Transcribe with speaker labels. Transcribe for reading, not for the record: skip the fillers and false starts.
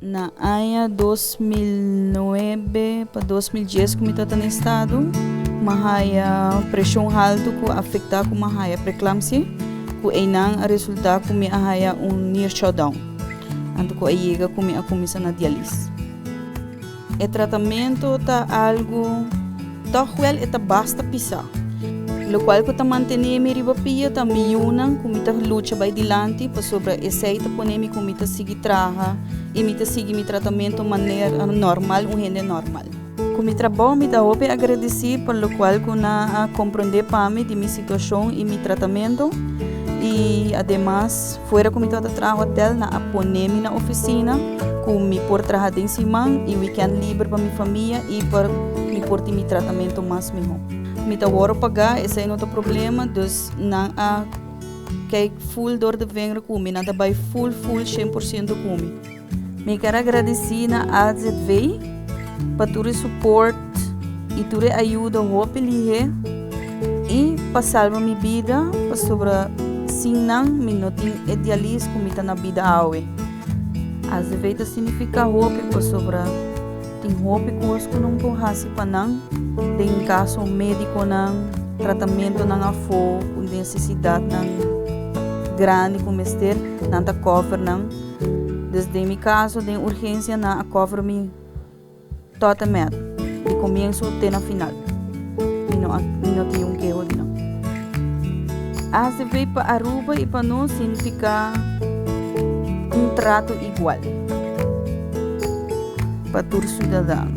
Speaker 1: Na ano 2009 para 2010 kung ito na estado, mahaya pressão alto ko afekta ko mahaya preeclampsia ko ay nang resulta ko mi ahaya near shutdown. Anto ko ay iga ko mi akumisa na dialysis. E tratamento ta algo tohwel eta basta pisa. Lo qual ko ta mantenere mi ribapia ta miyunang kumita lucha by dilante pa sobra essaita ponemi kumita sigi traha e mita sigi mi tratamento maneira normal gente normal. Com mi trabalho me dá ope agradecer pelo qual ko na compreender para mim de mi situação e mi tratamento e además fora com mi tota trabalho hotel na aponemi na oficina com mi por trabalhar em cima e weekend livre para mi família e para mi por mi tratamento mais melhor. Me tá hora pagar, esse é outro problema, dus não há que full dor de ventre comi, nada vai full 100% comi. Me quero agradecer na AZV para todo o suporte e toda a ajuda que ele e para salvar minha vida, para sobre sim não me não tenho idealismo como está na vida aue. AZV significa hope para sobre tem hope que não tô hasi para não tem caso médico não tratamento não afo com necessidade não grande como este não tá cover não desde meu caso tem urgência não cover me totalmente e começo até na final e não tem que hoje não se vê para Aruba e para nós significa trato igual para todo cidadão.